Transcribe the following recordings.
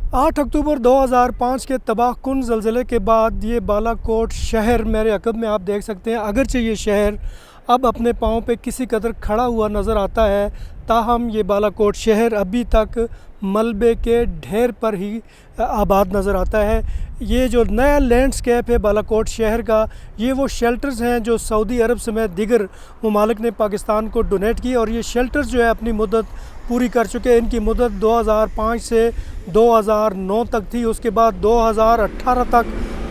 8 अक्टूबर 2005 के तबाह कुन ज़लज़ले के बाद ये बालाकोट शहर मेरे अक़ब में आप देख सकते हैं। अगरचे ये शहर अब अपने पाँव पे किसी कदर खड़ा हुआ नज़र आता है, ताहम ये बालाकोट शहर अभी तक मलबे के ढेर पर ही आबाद नज़र आता है। ये जो नया लैंडस्केप है बालाकोट शहर का, ये वो शेल्टर्स हैं जो सऊदी अरब समेत दीगर ममालिक ने पाकिस्तान को डोनेट की, और ये शेल्टर्स जो है अपनी मुद्दत पूरी कर चुके हैं। इनकी मुद्दत 2005 से 2009 तक थी, उसके बाद 2018 तक,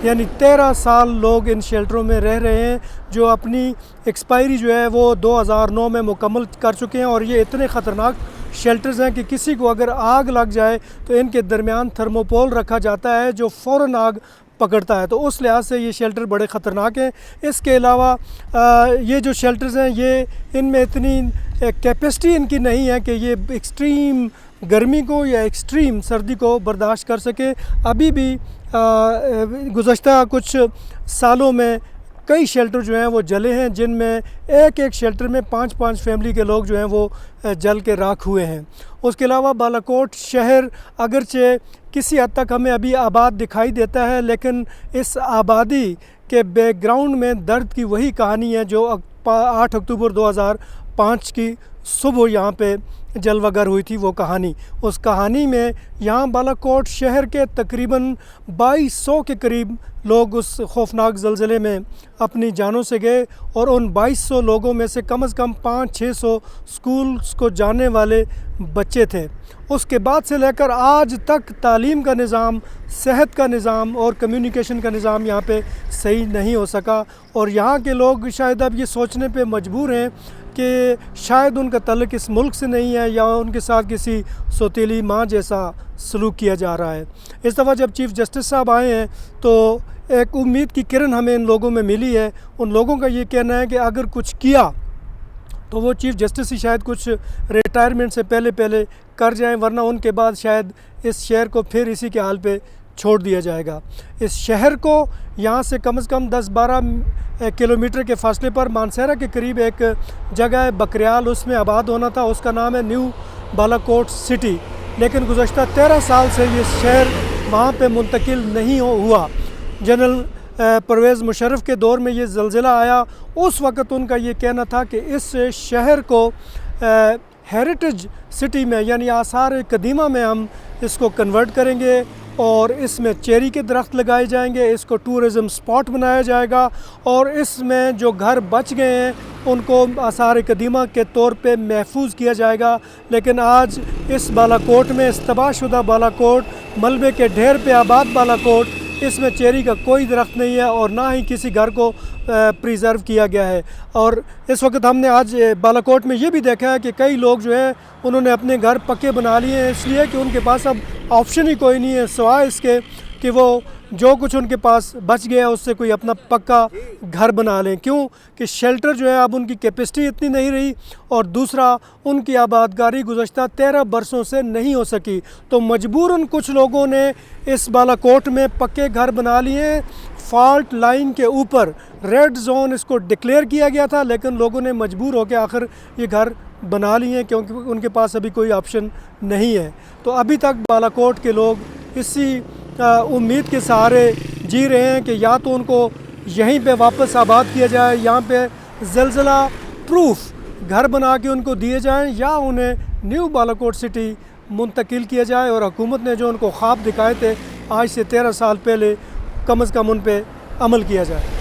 यानी 13 साल लोग इन शेल्टरों में रह रहे हैं, जो अपनी एक्सपायरी जो है वो 2009 में मुकम्मल कर चुके हैं। और ये इतने ख़तरनाक शेल्टर्स हैं कि किसी को अगर आग लग जाए तो इनके दरमियान थर्मोपोल रखा जाता है जो फ़ौरन आग पकड़ता है। तो उस लिहाज से ये शेल्टर बड़े ख़तरनाक हैं। इसके अलावा ये जो शेल्टर्स हैं, ये इनमें इतनी कैपेसिटी इनकी नहीं है कि ये एक्सट्रीम गर्मी को या एक्सट्रीम सर्दी को बर्दाश्त कर सके। अभी भी गुज़श्ता कुछ सालों में कई शेल्टर जो हैं वो जले हैं, जिनमें एक एक शेल्टर में 5-5 फैमिली के लोग जो हैं वो जल के राख हुए हैं। उसके अलावा बालाकोट शहर अगरचे किसी हद तक हमें अभी आबाद दिखाई देता है, लेकिन इस आबादी के बैकग्राउंड में दर्द की वही कहानी है जो 8 अक्टूबर 2005 की सुबह यहाँ पे जलवागर हुई थी। वो कहानी, उस कहानी में यहाँ बालाकोट शहर के तकरीबन 2200 के करीब लोग उस खौफनाक ज़लज़ले में अपनी जानों से गए, और उन 2200 लोगों में से कम 500-600 स्कूल्स को जाने वाले बच्चे थे। उसके बाद से लेकर आज तक तालीम का निज़ाम, सेहत का निज़ाम और कम्युनिकेशन का निज़ाम यहाँ पे सही नहीं हो सका। और यहाँ के लोग शायद अब ये सोचने पे मजबूर हैं कि शायद उनका तल्लुक़ इस मुल्क से नहीं है, या उनके साथ किसी सौतेली माँ जैसा सलूक किया जा रहा है। इस दफ़ा जब चीफ़ जस्टिस साहब आए हैं तो एक उम्मीद की किरण हमें इन लोगों में मिली है। उन लोगों का ये कहना है कि अगर कुछ किया तो वो चीफ़ जस्टिस ही शायद कुछ रिटायरमेंट से पहले कर जाएं, वरना उनके बाद शायद इस शहर को फिर इसी के हाल पे छोड़ दिया जाएगा। इस शहर को यहाँ से कम 10-12 किलोमीटर के फासले पर मानसेरा के करीब एक जगह है बकरियाल, उसमें आबाद होना था। उसका नाम है न्यू बालाकोट सिटी, लेकिन गुज़श्ता 13 साल से ये शहर वहाँ पे मुंतकिल नहीं हुआ। जनरल परवेज़ मुशर्रफ के दौर में ये ज़लज़ला आया, उस वक़्त उनका ये कहना था कि इस शहर को हेरिटेज सिटी में, यानी आसार कदीमा में हम इसको कन्वर्ट करेंगे, और इसमें चेरी के दरख्त लगाए जाएंगे, इसको टूरिज़म स्पॉट बनाया जाएगा, और इसमें जो घर बच गए हैं उनको आसार कदीमा के तौर पे महफूज किया जाएगा। लेकिन आज इस बालाकोट में, इस तबाहशुदा बालाकोट, मलबे के ढेर पे आबाद बालाकोट, इसमें चेरी का कोई दरख्त नहीं है और ना ही किसी घर को प्रिजर्व किया गया है। और इस वक्त हमने आज बालाकोट में ये भी देखा है कि कई लोग जो है उन्होंने अपने घर पक्के बना लिए हैं, इसलिए कि उनके पास अब ऑप्शन ही कोई नहीं है सिवाय इसके कि वो जो कुछ उनके पास बच गया उससे कोई अपना पक्का घर बना लें। क्यों कि शेल्टर जो है अब उनकी कैपेसिटी इतनी नहीं रही, और दूसरा उनकी आबादकारी गुज़श्ता 13 बरसों से नहीं हो सकी। तो मजबूरन कुछ लोगों ने इस बालाकोट में पक्के घर बना लिए। फॉल्ट लाइन के ऊपर रेड जोन इसको डिक्लेयर किया गया था, लेकिन लोगों ने मजबूर होकर आखिर ये घर बना लिए क्योंकि उनके पास अभी कोई ऑप्शन नहीं है। तो अभी तक बालाकोट के लोग इसी उम्मीद के सहारे जी रहे हैं कि या तो उनको यहीं पे वापस आबाद किया जाए, यहाँ पे ज़लज़ला प्रूफ घर बना के उनको दिए जाएं, या उन्हें न्यू बालाकोट सिटी मुंतकिल किया जाए और हुकूमत ने जो उनको ख्वाब दिखाए थे आज से 13 साल पहले, कम से कम उन पे अमल किया जाए।